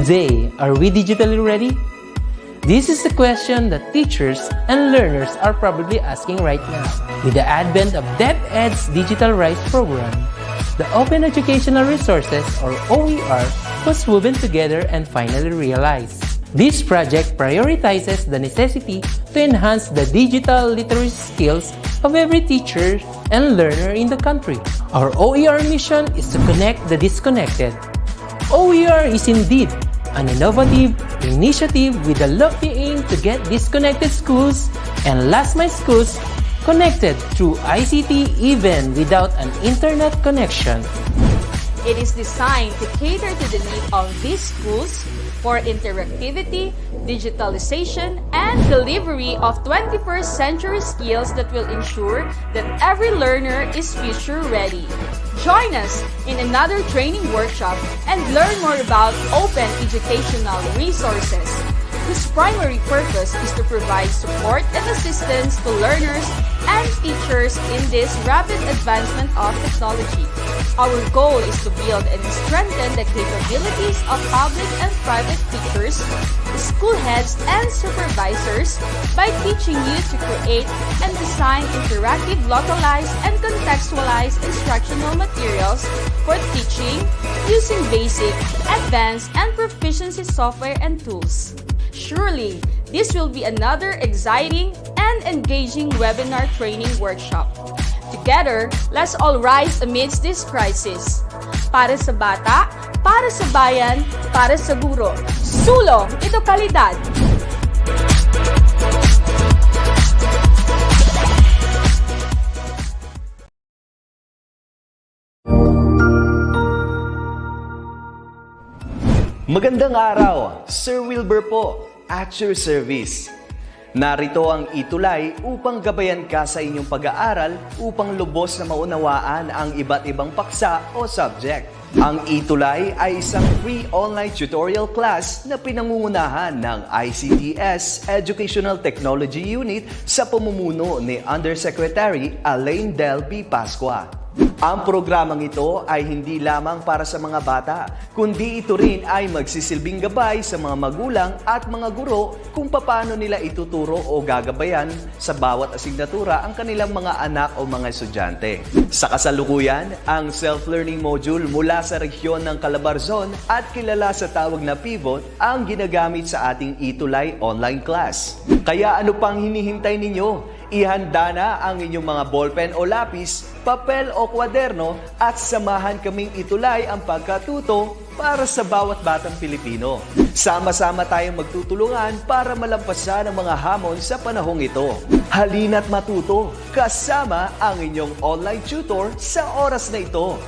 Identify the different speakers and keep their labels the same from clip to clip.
Speaker 1: Good day! Are we digitally ready? This is the question that teachers and learners are probably asking right now. With the advent of DepEd's Digital Rise program, the Open Educational Resources, or OER, was woven together and finally realized. This project prioritizes the necessity to enhance the digital literacy skills of every teacher and learner in the country. Our OER mission is to connect the disconnected. OER is indeed an innovative initiative with a lofty aim to get disconnected schools and last-mile schools connected through ICT even without an internet connection.
Speaker 2: It is designed to cater to the need of these schools for interactivity, digitalization, and delivery of 21st century skills that will ensure that every learner is future ready. Join us in another training workshop and learn more about open educational resources, whose primary purpose is to provide support and assistance to learners and teachers in this rapid advancement of technology. Our goal is to build and strengthen the capabilities of public and private teachers, school heads, and supervisors by teaching you to create and design interactive, localized, and contextualized instructional materials for teaching using basic, advanced, and proficiency software and tools. Surely, this will be another exciting and engaging webinar training workshop. Together, let's all rise amidst this crisis. Para sa bata, para sa bayan, para sa guro. Sulong, ito kalidad!
Speaker 3: Magandang araw, Sir Wilbur po, at your service. Narito ang ETUlay upang gabayan ka sa inyong pag-aaral upang lubos na maunawaan ang iba't ibang paksa o subject. Ang ETUlay ay isang free online tutorial class na pinangungunahan ng ICT's Educational Technology Unit sa pamumuno ni Undersecretary Elaine Del B. Pascua. Ang programang ito ay hindi lamang para sa mga bata, kundi ito rin ay magsisilbing gabay sa mga magulang at mga guro kung paano nila ituturo o gagabayan sa bawat asignatura ang kanilang mga anak o mga estudyante. Sa kasalukuyan, ang self-learning module mula sa rehiyon ng Calabarzon at kilala sa tawag na pivot ang ginagamit sa ating ETUlay online class. Kaya ano pang hinihintay ninyo? Ihanda na ang inyong mga ballpen o lapis, papel o kwaderno at samahan kaming itulay ang pagkatuto para sa bawat batang Pilipino. Sama-sama tayong magtutulungan para malampasan ang mga hamon sa panahong ito. Halina't matuto kasama ang inyong online tutor sa oras na ito.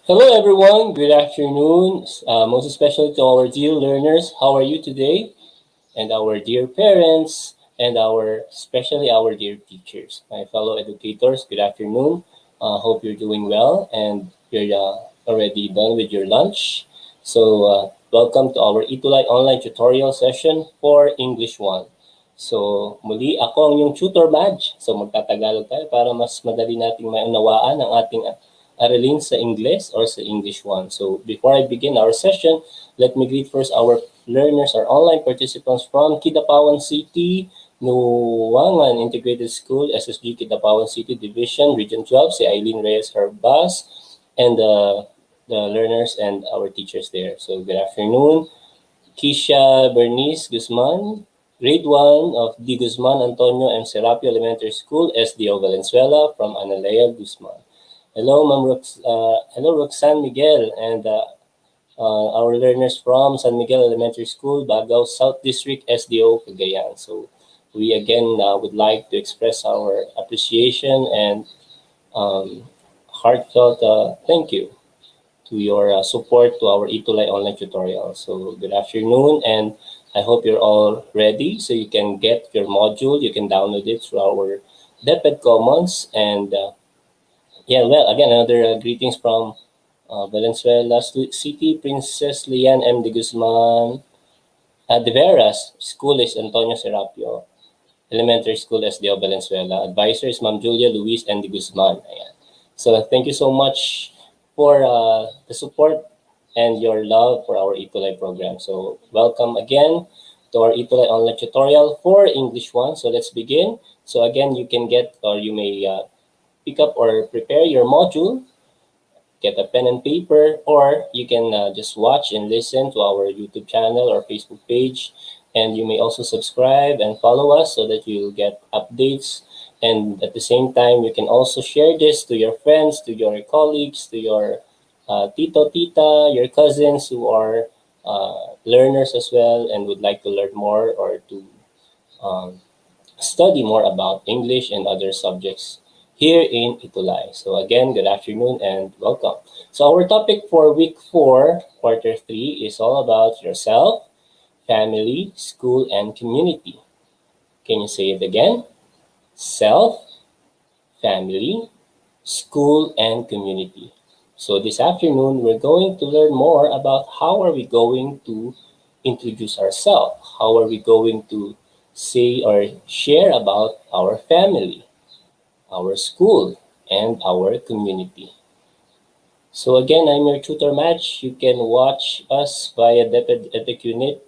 Speaker 4: Hello everyone, good afternoon, most especially to our dear learners. How are you today? And our dear parents, and especially our dear teachers. My fellow educators, good afternoon. Hope you're doing well and you're already done with your lunch. So welcome to our ETUlay online tutorial session for English 1. So muli ako ang yung tutor badge. So magtatagalog tayo para mas madali nating maunawaan ang ating aralin sa English or sa English 1. So before I begin our session, let me greet first our learners, our online participants from Kidapawan City, Nuwangan Integrated School, SSG Kidapawan City Division, Region 12, si Eileen Reyes Harbas, and the learners and our teachers there. So good afternoon, Kisha Bernice Guzman, Grade 1 of D. Guzman Antonio M. Serapio Elementary School, SDO Valenzuela, from Analea Guzman. Hello, hello, Roxanne Miguel and our learners from San Miguel Elementary School, Bagao South District, SDO, Cagayan. So we again would like to express our appreciation and heartfelt thank you to your support to our ETUlay online tutorial. So good afternoon, and I hope you're all ready so you can get your module. You can download it through our DepEd Commons and yeah, well, again, another greetings from Valenzuela City, Princess Lian M. de Guzman, De Veras, School is Antonio Serapio, Elementary School, SDO Valenzuela. Advisor is Ma'am Julia Luis and de Guzman. Ayan. So thank you so much for the support and your love for our ETUlay program. So welcome again to our ETUlay online tutorial for English 1. So let's begin. So again, you can get, or you may pick up or prepare your module, get a pen and paper, or you can just watch and listen to our YouTube channel or Facebook page. And you may also subscribe and follow us so that you'll get updates. And at the same time, you can also share this to your friends, to your colleagues, to your tito, tita, your cousins who are learners as well and would like to learn more or to um, study more about English and other subjects here in ETUlay. So again, good afternoon and welcome. So our topic for week 4, quarter 3 is all about yourself, family, school, and community. Can you say it again? Self, family, school, and community. So this afternoon, we're going to learn more about how are we going to introduce ourselves? How are we going to say or share about our family, our school, and our community. So again, I'm your tutor Match. You can watch us via DepEd Edtech Unit,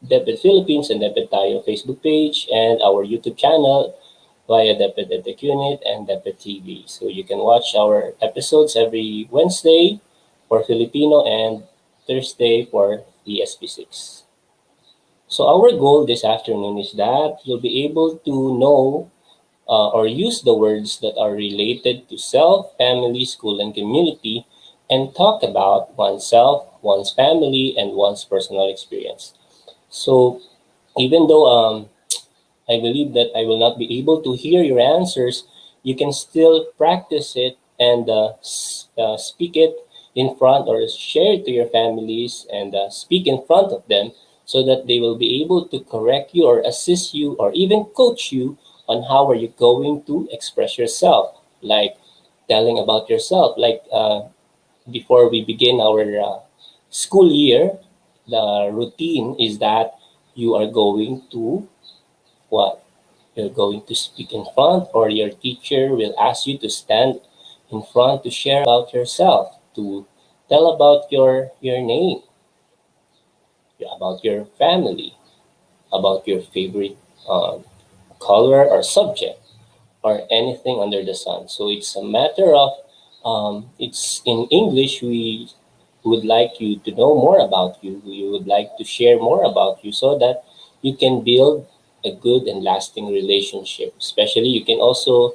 Speaker 4: DepEd Philippines, and DepEd Tayo Facebook page, and our YouTube channel via DepEd Edtech Unit and DepEd TV. So you can watch our episodes every Wednesday for Filipino and Thursday for ESP6. So our goal this afternoon is that you'll be able to know or use the words that are related to self, family, school, and community and talk about oneself, one's family, and one's personal experience. So even though I believe that I will not be able to hear your answers, you can still practice it and speak it in front or share it to your families and speak in front of them so that they will be able to correct you or assist you or even coach you on how are you going to express yourself, like telling about yourself. Like before we begin our school year, the routine is that you are going to what? You're going to speak in front, or your teacher will ask you to stand in front to share about yourself, to tell about your name, about your family, about your favorite color or subject, or anything under the sun. So it's a matter of, it's in English, we would like you to know more about you. We would like to share more about you so that you can build a good and lasting relationship. Especially, you can also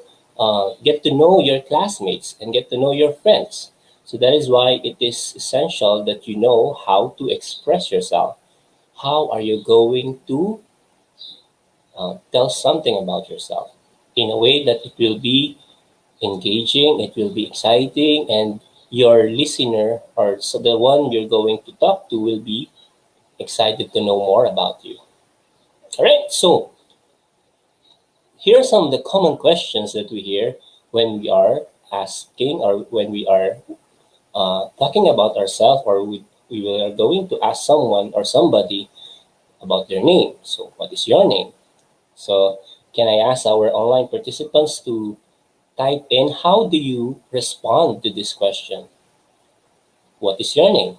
Speaker 4: get to know your classmates and get to know your friends. So that is why it is essential that you know how to express yourself. How are you going to tell something about yourself in a way that it will be engaging, it will be exciting, and your listener or so the one you're going to talk to will be excited to know more about you. All right, so here are some of the common questions that we hear when we are asking or when we are talking about ourselves, or we are going to ask someone or somebody about their name. So what is your name? So can I ask our online participants to type in how do you respond to this question? What is your name?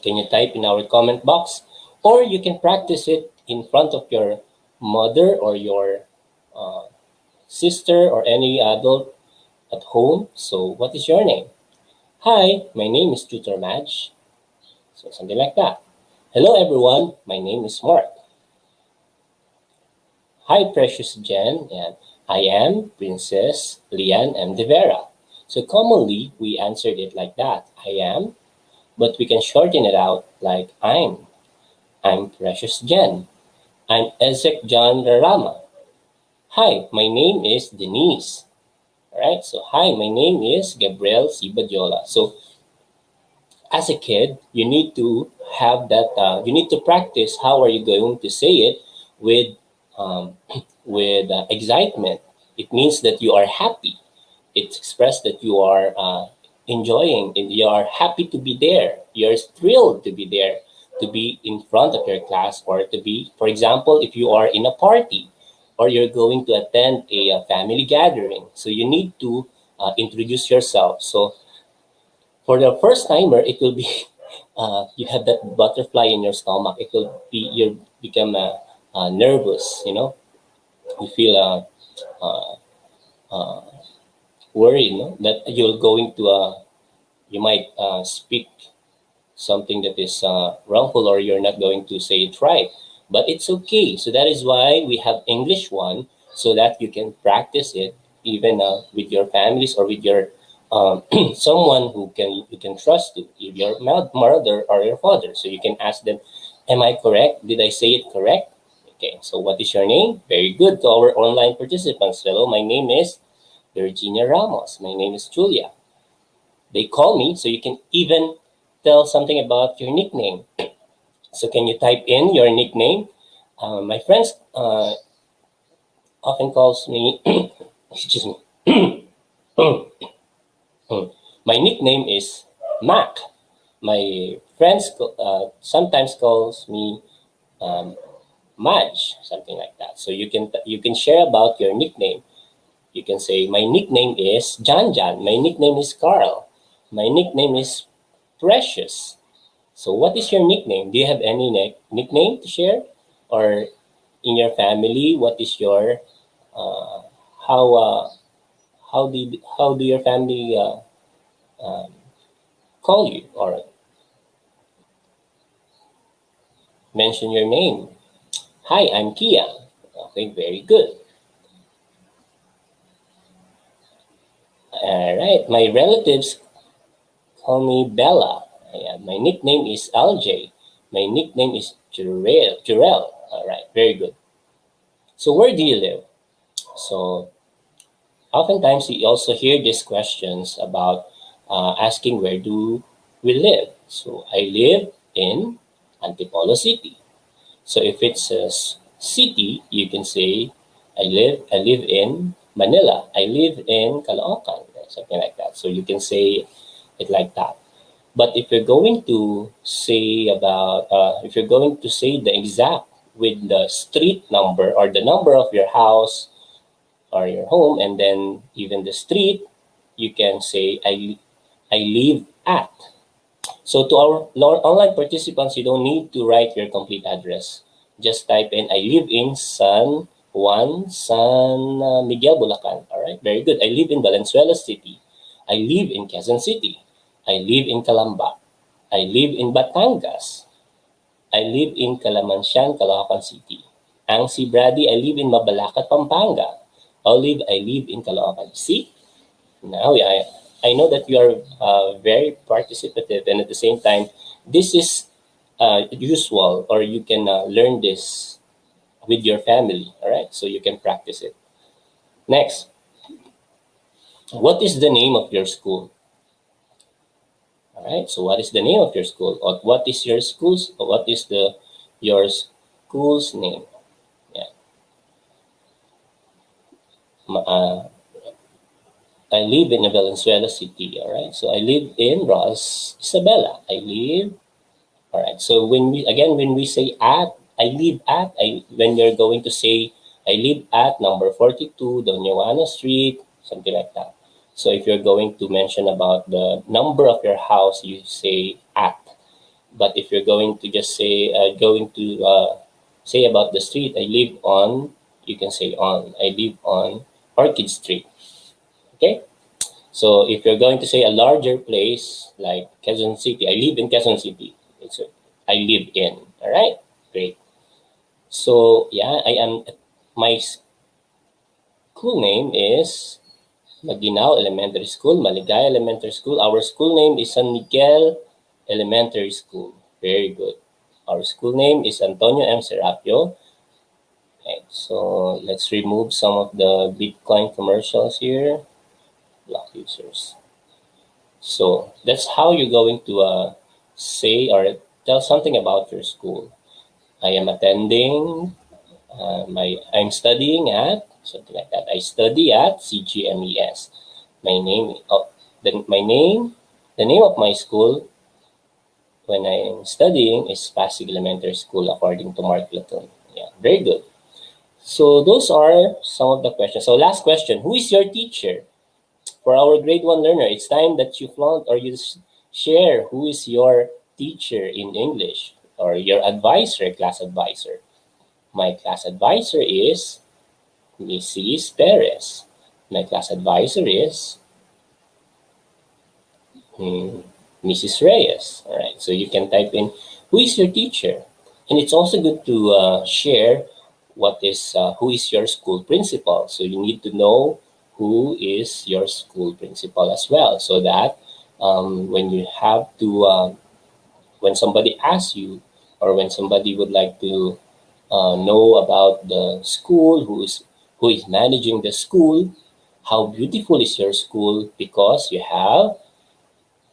Speaker 4: Can you type in our comment box? Or you can practice it in front of your mother or your sister or any adult at home. So what is your name? Hi, my name is Tutor Madge. So something like that. Hello everyone, my name is Mark. Hi Precious Jen, and I am Princess Lian M. De Vera. So commonly we answered it like that, I am, but we can shorten it out like I'm. I'm Precious Jen. I'm Ezek John Rarama. Hi, my name is Denise. All right, so hi, my name is Gabriel Sibadiola. So as a kid, you need to have that, you need to practice how are you going to say it with, excitement. It means that you are happy. It's expressed that you are enjoying, and you are happy to be there. You're thrilled to be there, to be in front of your class, or to be, for example, if you are in a party, or you're going to attend a family gathering. So you need to introduce yourself. So for the first timer, it will be you have that butterfly in your stomach. It will be you become nervous. You feel worried, no? That you're going to you might speak something that is wrongful, or you're not going to say it right. But it's okay. So that is why we have English one, so that you can practice it even with your families, or with your someone who you can trust to, if your mother or your father. So you can ask them, "Am I correct? Did I say it correct?" Okay. So what is your name? Very good. To our online participants, hello. My name is Virginia Ramos. My name is Julia. They call me, so you can even tell something about your nickname. So can you type in your nickname? My friends often calls me, excuse me, my nickname is Mac. My friends sometimes calls me Madge, something like that. So you can share about your nickname. You can say, my nickname is John John. My nickname is Carl. My nickname is Precious. So what is your nickname? Do you have any nickname to share? Or in your family, what is your how do your family call you, or mention your name? Hi, I'm Kia. Okay, very good. All right, my relatives call me Bella. My nickname is LJ. My nickname is Jurel. All right, very good. So where do you live? So oftentimes we also hear these questions about asking where do we live. So I live in Antipolo City. So if it's a city, you can say I live in Manila. I live in Caloocan, something like that. So you can say it like that. But if you're going to say the exact with the street number, or the number of your house or your home, and then even the street, you can say I live at. So to our online participants, you don't need to write your complete address. Just type in, I live in San Juan, San Miguel, Bulacan. All right, very good. I live in Valenzuela City. I live in Quezon City. I live in Calamba. I live in Batangas. I live in Calamansyan, Caloocan City. Ang si Brady, I live in Mabalacat, Pampanga. Olive, I live in Caloocan. See? Now, I know that you are very participative, and at the same time, this is usual, or you can learn this with your family, all right? So you can practice it. Next, what is the name of your school? All right, so what is the name of your school? Or what is your your school's name? Yeah. I live in Valenzuela City, all right? So I live in Ross Isabela. All right, so when we say at, when you're going to say, I live at number 42, Doña Juana Street, something like that. So if you're going to mention about the number of your house, you say at. But if you're going to just say, say about the street, I live on, you can say on. I live on Orchid Street. Okay? So if you're going to say a larger place like Quezon City, I live in Quezon City. I live in. All right? Great. So yeah, my school name is Maginao Elementary School, Maligaya Elementary School. Our school name is San Miguel Elementary School. Very good. Our school name is Antonio M. Serapio. Okay, so let's remove some of the Bitcoin commercials here. Block users. So that's how you're going to say or tell something about your school. I am attending, I'm studying at, something like that. I study at CGMES. The name of my school when I am studying is Pasig Elementary School, according to Mark Platon. Yeah, very good. So those are some of the questions. So last question, who is your teacher? For our grade 1 learner, it's time that you flaunt or you share who is your teacher in English or your advisor, class advisor. My class advisor is Mrs. Perez. My class advisor is Mrs. Reyes. All right, so you can type in who is your teacher, and it's also good to share who is your school principal. So you need to know who is your school principal as well, so that when you have to when somebody asks you or when somebody would like to know about the school, who is managing the school, how beautiful is your school because you have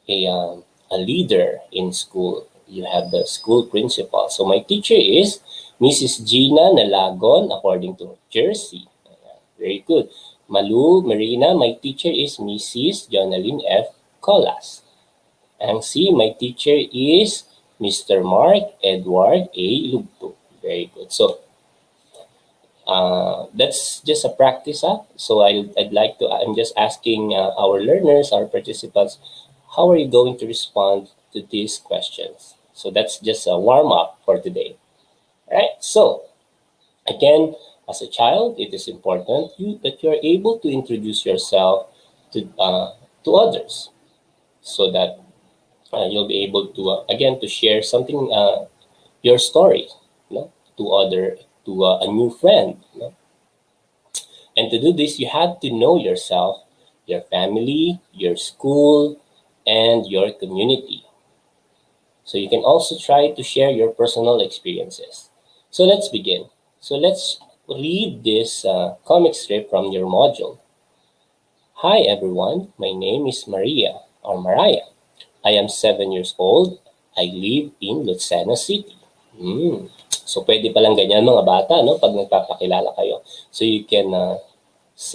Speaker 4: a leader in school. You have the school principal. So my teacher is Mrs. Gina Nalagon, according to Jersey. Very good. Malu Marina, my teacher is Mrs. Jonalyn F. Colas. And C, my teacher is Mr. Mark Edward A. Lugto. Very good. So that's just a practice. So I'm just asking our learners, our participants, how are you going to respond to these questions? So that's just a warm up for today. All right. So again, as a child, it is important that you are able to introduce yourself to others, so that you'll be able to again to share something, your story, to a new friend. And to do this, you have to know yourself, your family, your school, and your community. So you can also try to share your personal experiences. So let's begin. So let's read this comic strip from your module. Hi everyone, my name is Maria or Mariah. I am 7 years old. I live in Lucena City. So pwede palang ganyan mga bata, no? Pag nagpapakilala kayo. So you can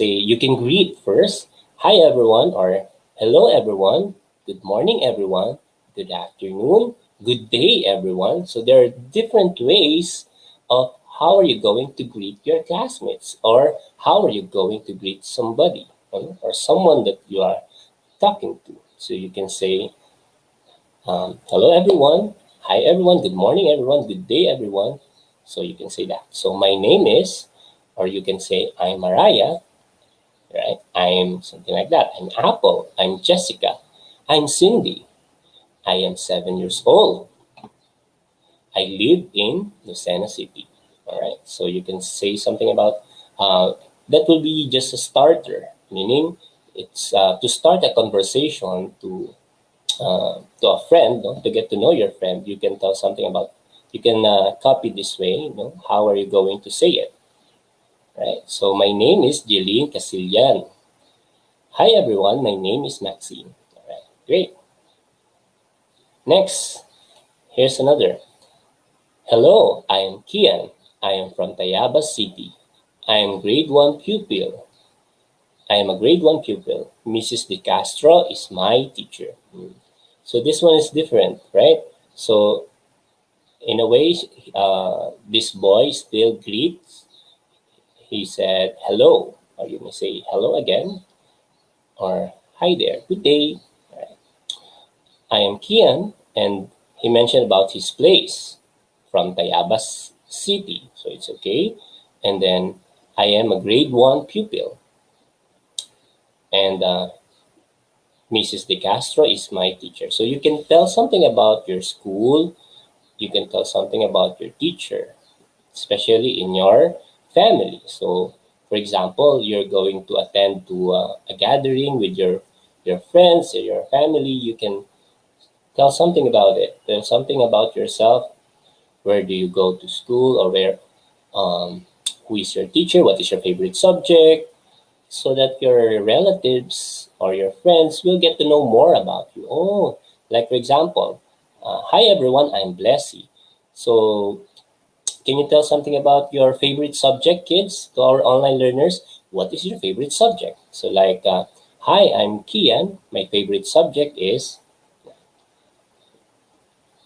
Speaker 4: you can greet first. Hi everyone, or hello everyone. Good morning everyone. Good afternoon. Good day everyone. So there are different ways of how are you going to greet your classmates, or how are you going to greet somebody, or someone that you are talking to. So you can say, hello everyone. Hi everyone. Good morning everyone. Good day everyone. So you can say that. So my name is, or you can say I'm Mariah, right? I'm something like that. I'm Apple. I'm Jessica. I'm Cindy. I am 7 years old. I live in Lucena City. All right. So you can say something about that will be just a starter, meaning it's to start a conversation to a friend, to get to know your friend. You can tell something about. You can copy this way. How are you going to say it? Right. So my name is Jeline Casillan. Hi everyone. My name is Maxine. All right. Great. Next, here's another. Hello, I am Kian. I am from Tayabas City. I am grade 1 pupil. I am a grade 1 pupil. Mrs. De Castro is my teacher. So this one is different, right? So in a way, this boy still greets. He said, hello, or you may say hello again, or hi there, good day. Right. I am Kian, and he mentioned about his place from Tayabas City, so it's okay. And then I am a grade 1 pupil, and Mrs. De Castro is my teacher. So you can tell something about your school, you can tell something about your teacher, especially in your family. So for example, you're going to attend to a gathering with your friends or your family. You can tell something about it. Tell something about yourself. Where do you go to school, or who is your teacher? What is your favorite subject? So that your relatives or your friends will get to know more about you. Oh, like for example, hi everyone, I'm Blessy. So can you tell something about your favorite subject, kids, to our online learners? What is your favorite subject? So like, hi, I'm Kian. My favorite subject is.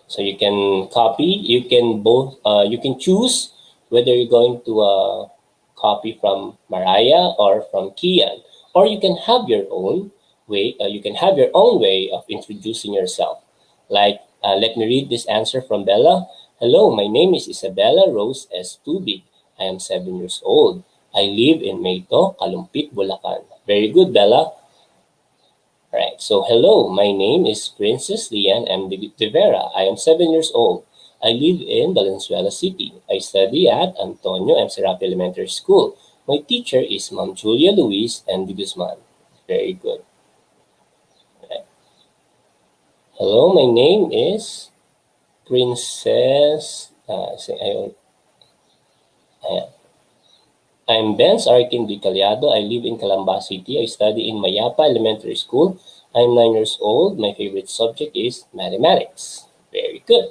Speaker 4: So you can copy. You can both. You can choose whether you're going to copy from Mariah or from Kian, or you can have your own way. You can have your own way of introducing yourself. Like, let me read this answer from Bella. Hello, my name is Isabella Rose S. Tubig. I am 7 years old. I live in Mayto, Kalumpit, Bulacan. Very good, Bella. Alright, so hello, my name is Princess Lian M. De Vera. I am 7 years old. I live in Valenzuela City. I study at Antonio M. Serapi Elementary School. My teacher is Ma'am Julia Luis and de Guzman. Very good. Alright. Hello, my name is Princess. I'm Benz Arkin Di Caliado. I live in Calamba City. I study in Mayapa Elementary School. I'm 9 years old. My favorite subject is mathematics. Very good.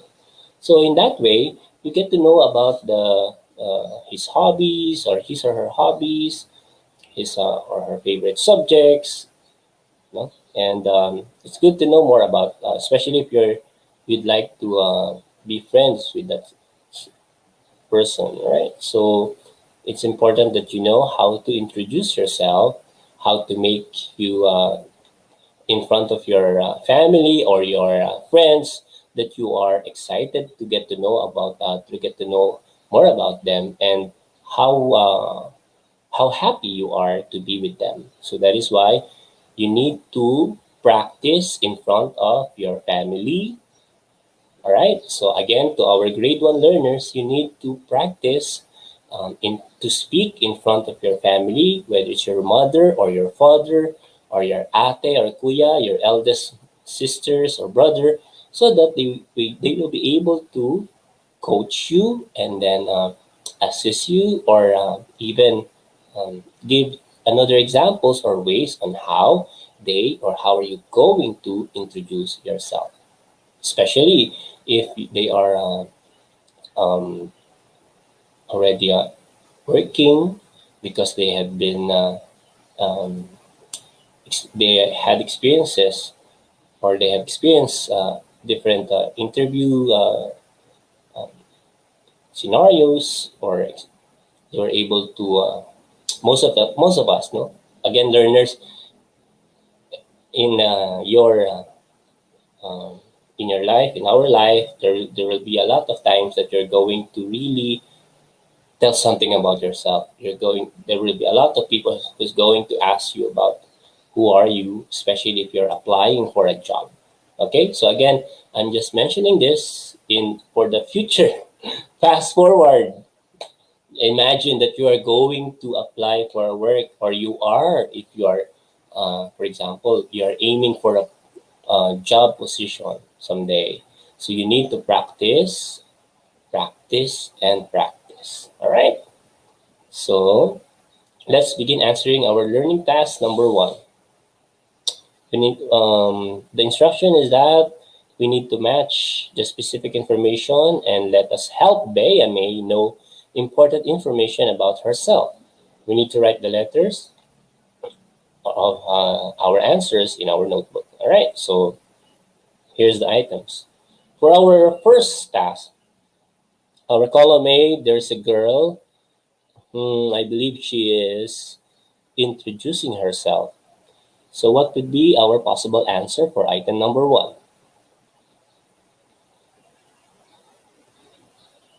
Speaker 4: So in that way, you get to know about his hobbies or his or her hobbies, his or her favorite subjects. No? And it's good to know more about, especially if you'd like to be friends with that person, right? So it's important that you know how to introduce yourself, how to make you in front of your family or your friends that you are excited to get to know about, to get to know more about them, and how happy you are to be with them. So that is why you need to practice in front of your family. All right. So again, to our grade 1 learners, you need to practice to speak in front of your family, whether it's your mother or your father or your ate or kuya, your eldest sisters or brother, so that they will be able to coach you and then assist you, or even give another examples or ways on how how are you going to introduce yourself, especially if they are already working, because they have been um, they had experiences, or they have experienced different interview scenarios, or they were able to most of us, no, again, learners, in um, your life, in our life, there will be a lot of times that you're going to really tell something about yourself. There will be a lot of people who's going to ask you about who are you, especially if you're applying for a job. Okay, so again, I'm just mentioning this for the future. Fast forward. Imagine that you are going to apply for a work, or if you are, for example, you are aiming for a job position someday. So you need to practice, practice, and practice. All right. So let's begin answering our learning task number 1. The instruction is that we need to match the specific information, and let us help Bea May know important information about herself. We need to write the letters of our answers in our notebook. All right, so here's the items. For our first task, our column A, there's a girl. I believe she is introducing herself. So what would be our possible answer for item number 1?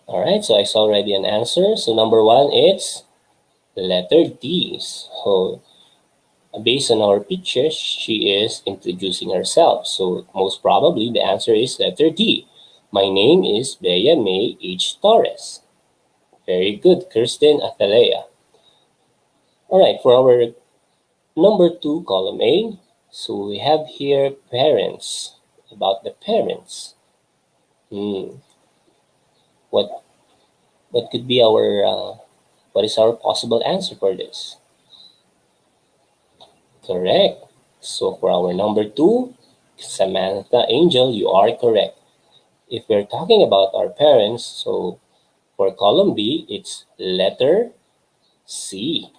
Speaker 4: All right, so I saw already an answer. So number 1, it's letter D. So based on our picture, she is introducing herself. So most probably the answer is letter D. My name is Bea May H. Torres. Very good, Kirsten Athalea. All right, for our number 2, column A, so we have here parents, about the parents. What could be what is our possible answer for this? Correct. So for our number 2, Samantha Angel, you are correct. If we're talking about our parents, so for column B, it's letter C.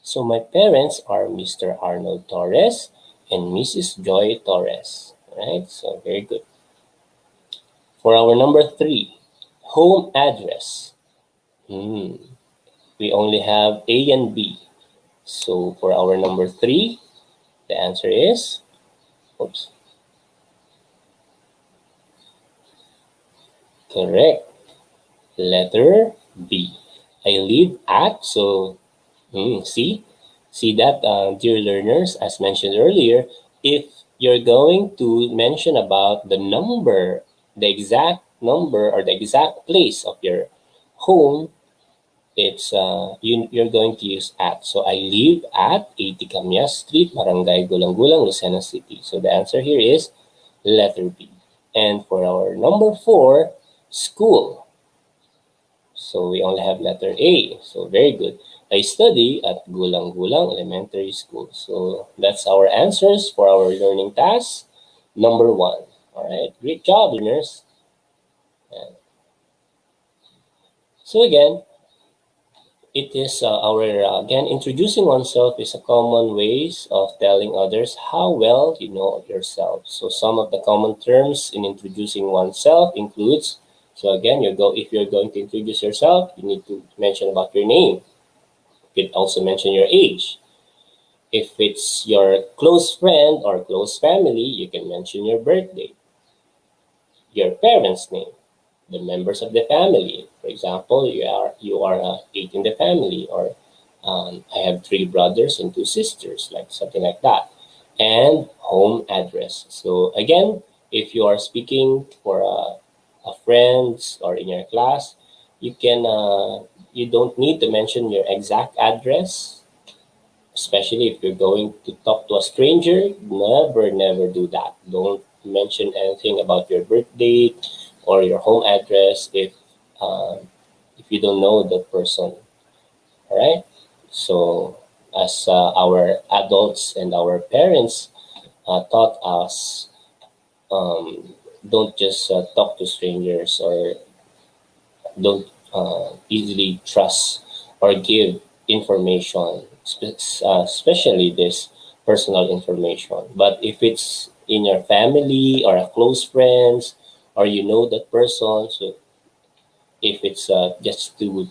Speaker 4: So my parents are Mr. Arnold Torres and Mrs. Joy Torres. Right? So very good. For our number 3, home address. We we only have A and B. So for our number 3, the answer is, oops, correct, letter B. I live at, so see that, dear learners, as mentioned earlier, if you're going to mention about the number, the exact number or the exact place of your home, it's you're going to use at. So I live at 80 Camias Street, Barangay Gulang-Gulang, Lucena City. So the answer here is letter B. And for our number 4, school. So we only have letter A. So very good. I study at Gulang-Gulang Elementary School. So that's our answers for our learning task number 1. All right. Great job, learners. And so again, it is again, introducing oneself is a common ways of telling others how well you know yourself. So some of the common terms in introducing oneself includes, so again, if you're going to introduce yourself, you need to mention about your name. You could also mention your age. If it's your close friend or close family, you can mention your birthday, your parents' name, the members of the family. For example, you are 8 in the family, or I have 3 brothers and 2 sisters, like something like that. And home address. So again, if you are speaking for a friends or in your class, you can you don't need to mention your exact address, especially if you're going to talk to a stranger. Never do that. Don't mention anything about your birth date or your home address if you don't know the person. All right. So as our adults and our parents taught us, don't just talk to strangers, or don't easily trust or give information, especially this personal information. But if it's in your family or a close friends, or you know that person, so if it's just to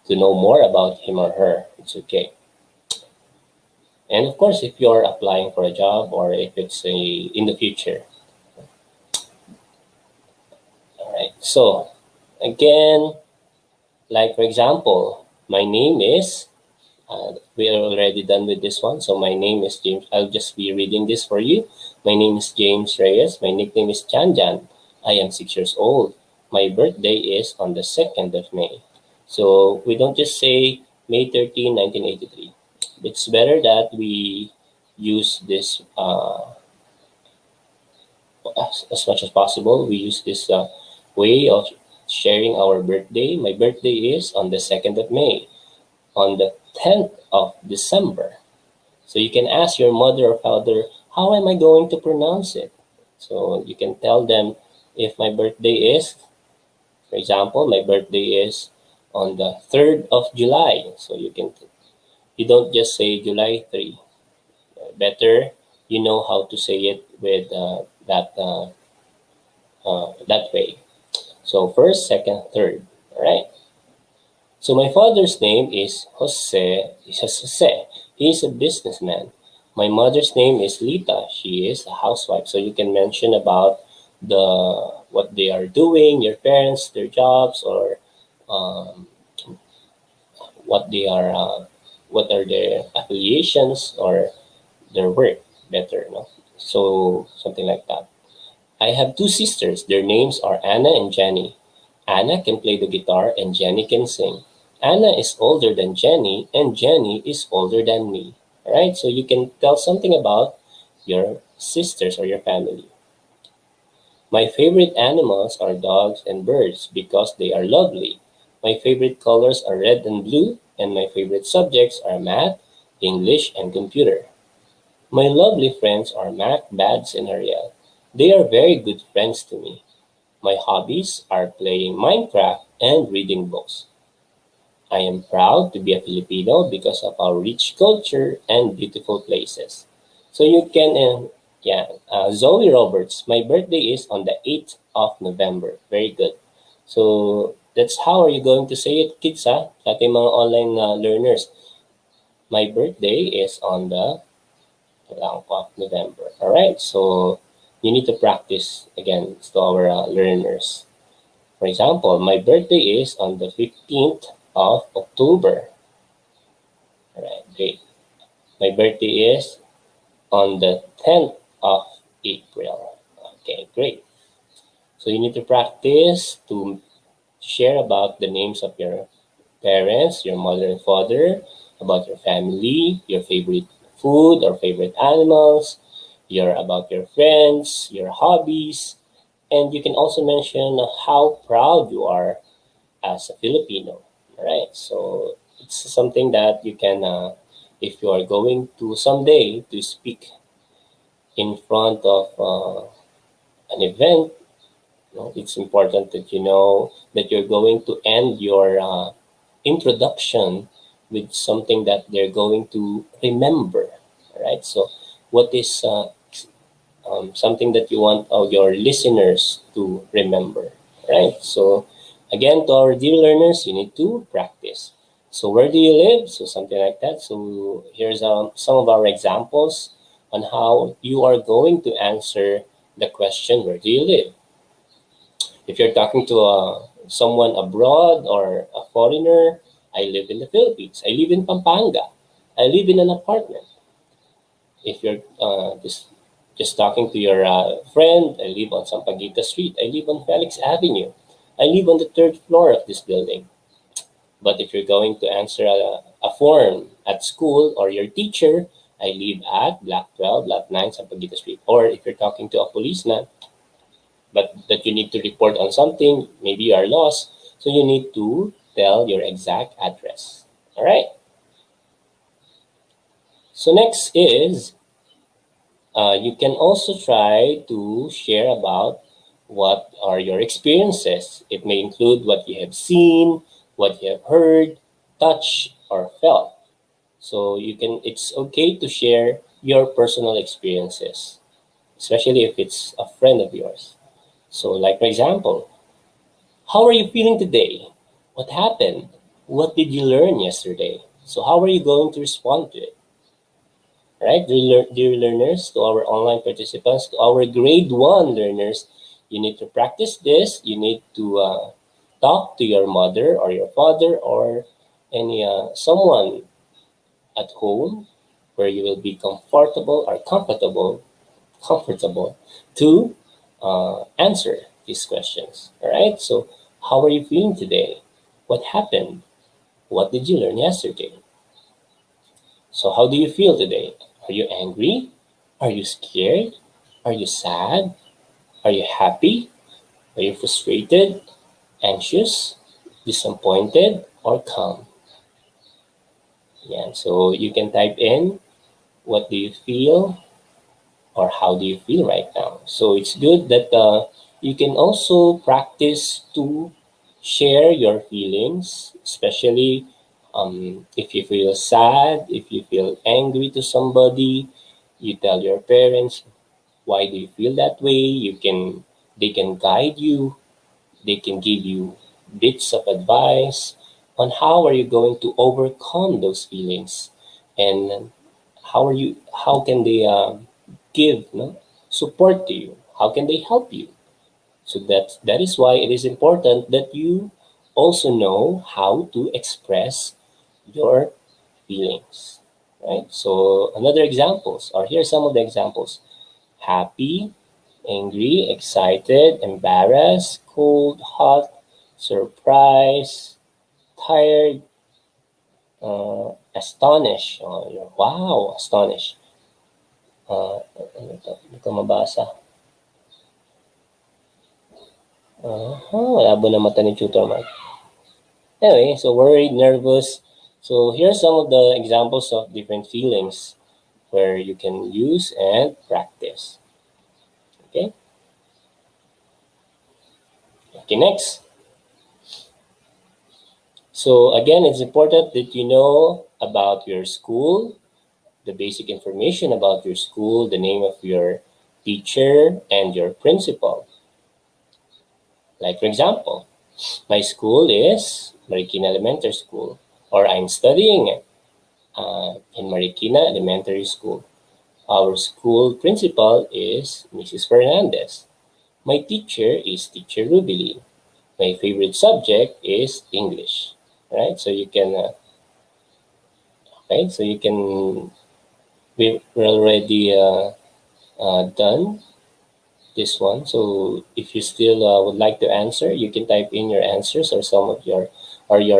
Speaker 4: know more about him or her, it's okay. And of course, if you're applying for a job, or if it's in the future. All right. So again, like for example, my name is, we are already done with this one. So my name is James. I'll just be reading this for you. My name is James Reyes. My nickname is Chanjan. I am 6 years old. My birthday is on the 2nd of May. So we don't just say May 13, 1983. It's better that we use this as much as possible. We use this way of sharing our birthday. My birthday is on the 2nd of May, on the 10th of December. So you can ask your mother or father, how am I going to pronounce it? So you can tell them, if my birthday is, for example, my birthday is on the 3rd of July. So you don't just say July 3. Better, you know how to say it with that way. So 1st, 2nd, 3rd. All right. So my father's name is Jose. He is a businessman. My mother's name is Lita. She is a housewife. So you can mention about what they are doing, your parents, their jobs, or what are their affiliations or their work. Better, no? So something like that. I have 2 sisters. Their names are Anna and Jenny. Anna can play the guitar and Jenny can sing. Anna is older than Jenny, and Jenny is older than me. All right, so you can tell something about your sisters or your family. My favorite animals are dogs and birds because they are lovely. My favorite colors are red and blue, and my favorite subjects are math, English, and computer. My lovely friends are Mac, Babs, and Ariel. They are very good friends to me. My hobbies are playing Minecraft and reading books. I am proud to be a Filipino because of our rich culture and beautiful places. So you can, Zoe Roberts, my birthday is on the 8th of November. Very good. So That's how are you going to say it, kids, ha? Sa ating mga online learners. My birthday is on the of November. All right, so you need to practice again to our learners. For example, my birthday is on the 15th of October. All right, great. My birthday is on the 10th of April. Okay, great. So you need to practice to share about the names of your parents, your mother and father, about your family, your favorite food or favorite animals, about your friends, your hobbies, and you can also mention how proud you are as a Filipino. All right, so it's something that you can, if you are going to someday to speak in front of an event, it's important that you know that you're going to end your introduction with something that they're going to remember. All right, so what is something that you want your listeners to remember, right? So again, to our dear learners, you need to practice. So where do you live? So something like that. So here's some of our examples on how you are going to answer the question, where do you live? If you're talking to someone abroad or a foreigner, I live in the Philippines. I live in Pampanga. I live in an apartment. If you're just talking to your friend, I live on Sampaguita Street. I live on Felix Avenue. I live on the third floor of this building. But if you're going to answer a form at school or your teacher, I live at Block 12, Block 9, Sampaguita Street. Or if you're talking to a policeman, but that you need to report on something, maybe you are lost, so you need to tell your exact address. All right. So next is you can also try to share about what are your experiences. It may include what you have seen, what you have heard, touched, or felt. So it's okay to share your personal experiences, especially if it's a friend of yours. So like for example, how are you feeling today? What happened? What did you learn yesterday? So how are you going to respond to it? Right, dear learners, to our online participants, to our grade 1 learners, you need to practice this. You need to talk to your mother or your father or any someone at home where you will be comfortable to answer these questions. All right, so how are you feeling today? What happened? What did you learn yesterday? So how do you feel today? Are you angry? Are you scared? Are you sad? Are you happy? Are you frustrated, anxious, disappointed, or calm? Yeah, so you can type in what do you feel or how do you feel right now. So it's good that you can also practice to share your feelings, especially if you feel sad, if you feel angry to somebody, you tell your parents why do you feel that way. They can guide you, they can give you bits of advice on how are you going to overcome those feelings, and how can they give support to you, how can they help you. So that is why it is important that you also know how to express your feelings, right? So another examples, or here's some of the examples: happy, angry, excited, embarrassed, cold, hot, surprised, tired, astonished. Wow, astonished. Ano to mabasa? Labo na mata ni Tutor Mark. Anyway, so worried, nervous. So here are some of the examples of different feelings where you can use and practice. Okay? Okay, next. So again, it's important that you know about your school, the basic information about your school, the name of your teacher, and your principal. Like for example, My school is Marikina Elementary School, or I'm studying in Marikina Elementary School. Our school principal is Mrs. Fernandez. My teacher is Teacher Rubili. My favorite subject is English. Right? So you can, we're already done this one. So if you still would like to answer, you can type in your answers or some of your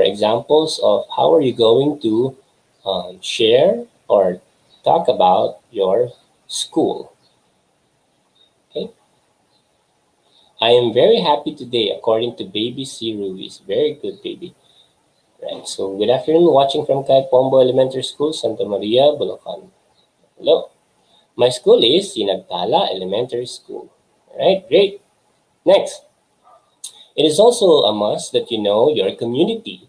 Speaker 4: examples of how are you going to share or talk about your school. Okay. I am very happy today, according to Baby C. Ruiz. Very good, baby. Right. So good afternoon, watching from Pombo Elementary School, Santa Maria, Bulacan. Hello. My school is Sinagtala Elementary School. All right, great. Next. It is also a must that you know your community.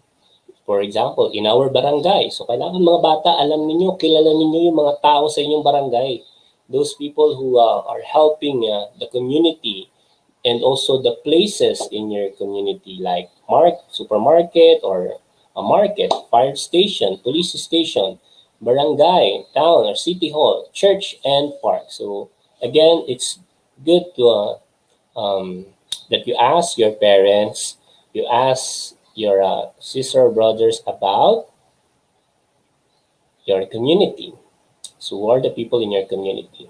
Speaker 4: For example, in our barangay. So kailangan mga bata, alam ninyo, kilala ninyo yung mga tao sa inyong barangay. Those people who are helping the community, and also the places in your community like supermarket or a market, fire station, police station, barangay, town or city hall, church, and park. So again, it's good to that you ask your parents, you ask your sister or brothers about your community. So who are the people in your community?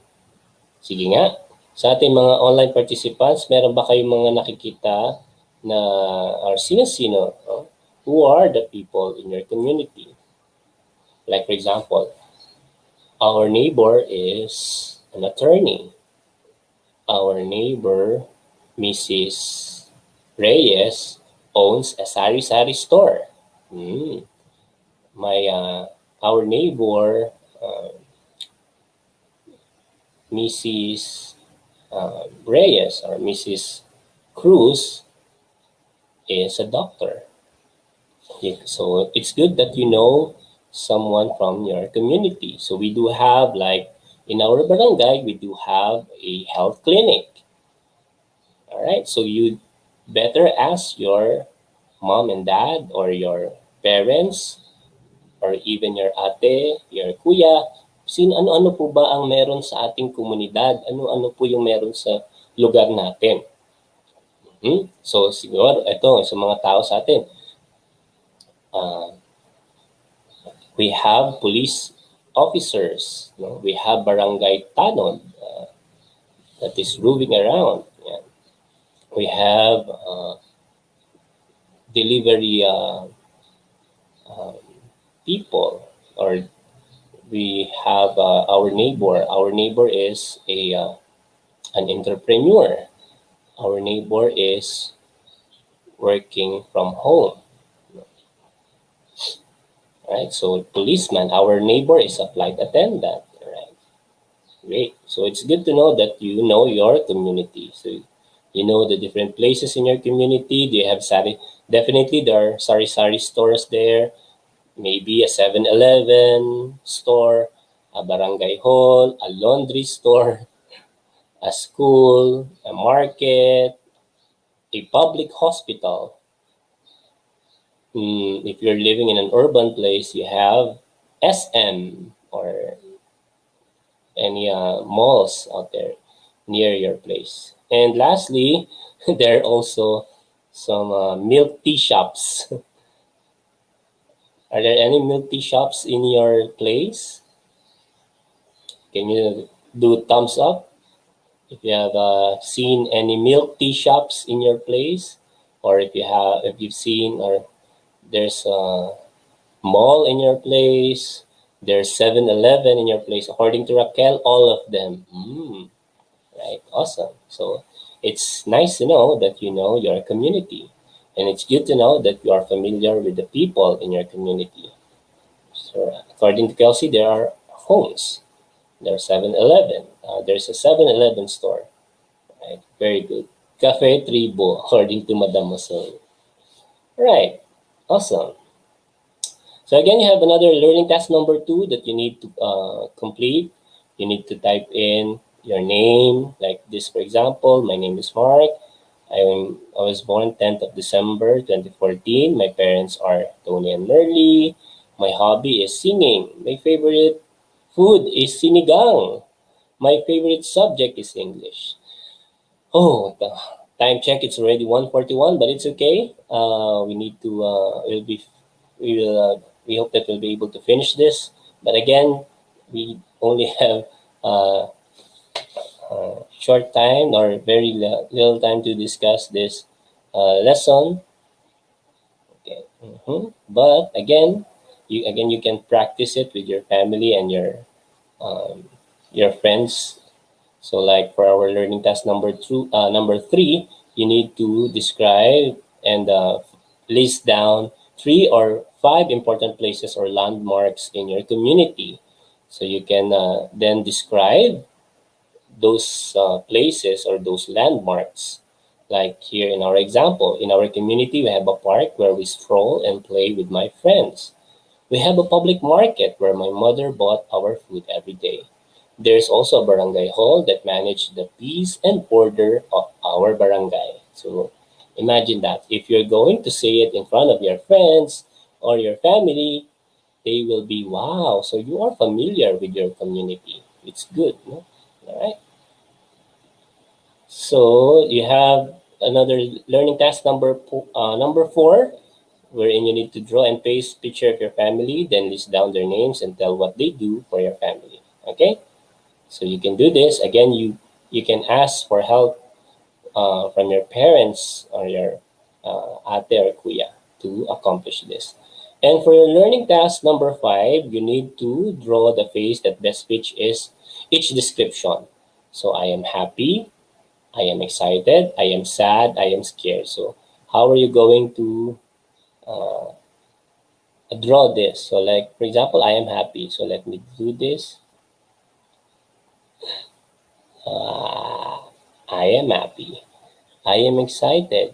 Speaker 4: Sige nga, sa ating mga online participants, meron ba kayong mga nakikita na or sino-sino? Who are the people in your community? Like for example, our neighbor is an attorney. Our neighbor, Mrs. Reyes, owns a sari-sari store. Our neighbor, Mrs. Reyes or Mrs. Cruz is a doctor. So it's good that you know someone from your community. So we do have, like in our barangay, we do have a health clinic. All right, so you better ask your mom and dad or your parents or even your ate, your kuya, ano-ano po ba ang meron sa ating komunidad? Ano-ano po yung meron sa lugar natin? So siguro, ito, sa mga tao sa atin, we have police officers, no? We have barangay tanod that is roving around. Yeah. We have delivery people, or we have our neighbor. Our neighbor is an entrepreneur. Our neighbor is working from home. Right, so policeman, our neighbor is a flight attendant. Right, great. So it's good to know that you know your community. So you know the different places in your community. Do you have Definitely there are sari-sari stores there. Maybe a 7-Eleven store, a barangay hall, a laundry store, a school, a market, a public hospital. If you're living in an urban place, you have SM or any malls out there near your place. And lastly, there are also some milk tea shops. Are there any milk tea shops in your place? Can you do thumbs up if you have seen any milk tea shops in your place, or if you've seen, or there's a mall in your place, there's 7-Eleven in your place. According to Raquel, all of them. Right, awesome. So it's nice to know that you know your community. And it's good to know that you are familiar with the people in your community. So according to Kelsey, there are homes. There are 7-Eleven. There's a 7-Eleven store. Right, very good. Cafe Tribo, according to Madam Mason. Right. Awesome. So again, you have another learning task number 2 that you need to complete. You need to type in your name, like this, for example. My name is Mark. I was born 10th of December 2014. My parents are Tony and Merly. My hobby is singing. My favorite food is sinigang. My favorite subject is English. Oh, the time check. It's already 1:41, but it's okay. We need to. We hope that we'll be able to finish this. But again, we only have short time or very little time to discuss this lesson. Okay. But again, you can practice it with your family and your friends. So like for our learning task number three, you need to describe and list down 3 or 5 important places or landmarks in your community. So you can then describe those places or those landmarks. Like here in our example, in our community, we have a park where we stroll and play with my friends. We have a public market where my mother bought our food every day. There's also a barangay hall that manages the peace and order of our barangay. So imagine that. If you're going to say it in front of your friends or your family, they will be, wow, so you are familiar with your community. It's good, no? All right. So you have another learning task number 4, wherein you need to draw and paste picture of your family, then list down their names and tell what they do for your family. Okay? So you can do this. Again, you can ask for help from your parents or your ate or kuya to accomplish this. And for your learning task number 5, you need to draw the face that best fits each description. So I am happy, I am excited, I am sad, I am scared. So how are you going to draw this? So like, for example, I am happy. So let me do this. I am happy. I am excited.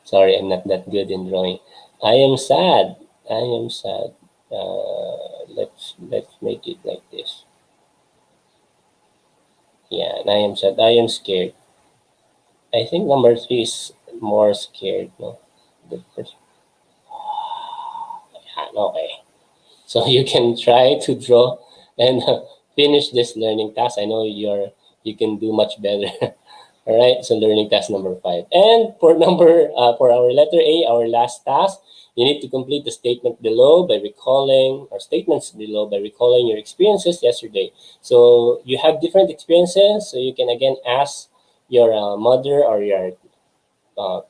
Speaker 4: Sorry, I'm not that good in drawing. I am sad. I am sad. Let's make it like this. Yeah, and I am sad. I am scared. I think number 3 is more scared. No, the first. Yeah, okay. So you can try to draw and finish this learning task. I know you can do much better. All right. So learning task number 5, and for our letter A, our last task, you need to complete the statements below by recalling your experiences yesterday. So you have different experiences. So you can again ask your mother or your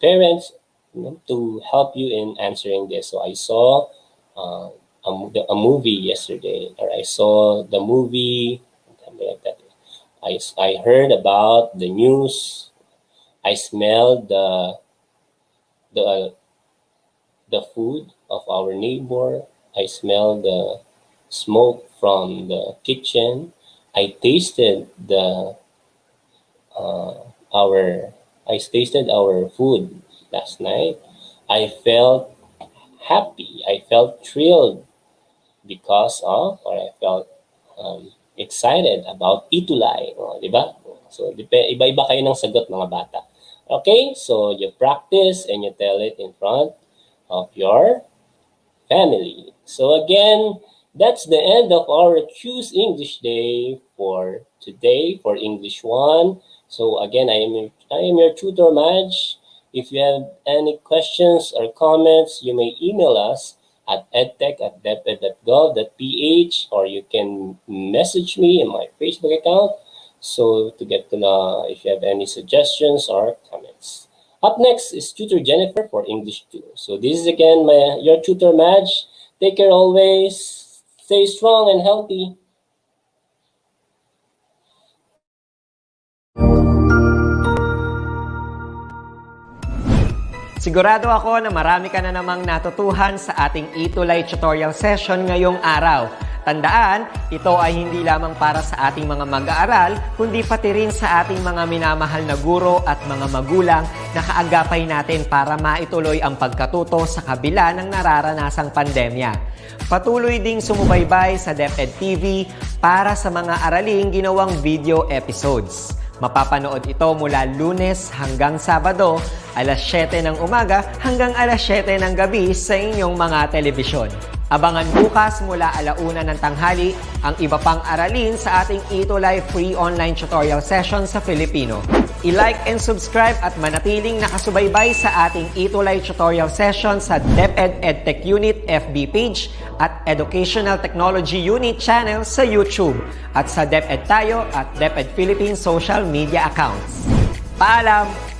Speaker 4: parents, to help you in answering this. So I saw a movie yesterday, or I saw the movie, something like that. I heard about the news. I smelled the food of our neighbor. I smelled the smoke from the kitchen. I tasted our food last night. I felt happy. I felt thrilled or I felt excited about ETUlay. Di ba? So, iba-iba kayo ng sagot, mga bata. Okay? So, you practice and you tell it in front of your family. So, again, that's the end of our Choose English Day for today for English 1. So, again, I am your tutor, Madge. If you have any questions or comments, you may email us at edtech@deped.gov.ph, or you can message me in my Facebook account, so to get to know if you have any suggestions or comments. Up next is Tutor Jennifer for English 2. So this is again your tutor, Madge. Take care always. Stay strong and healthy.
Speaker 5: Sigurado ako na marami ka na namang natutuhan sa ating ETUlay tutorial session ngayong araw. Tandaan, ito ay hindi lamang para sa ating mga mag-aaral, kundi pati rin sa ating mga minamahal na guro at mga magulang na kaagapay natin para maituloy ang pagkatuto sa kabila ng nararanasang pandemya. Patuloy ding sumubaybay sa DepEd TV para sa mga araling ginawang video episodes. Mapapanood ito mula Lunes hanggang Sabado, alas 7 ng umaga hanggang alas 7 ng gabi sa inyong mga telebisyon. Abangan bukas mula 1:00 ng tanghali ang iba pang aralin sa ating ETUlay free online tutorial session sa Filipino. I-like and subscribe at manatiling nakasubaybay sa ating ETUlay tutorial session sa DepEd Edtech Unit FB page at Educational Technology Unit channel sa YouTube at sa DepEd Tayo at DepEd Philippines social media accounts. Paalam!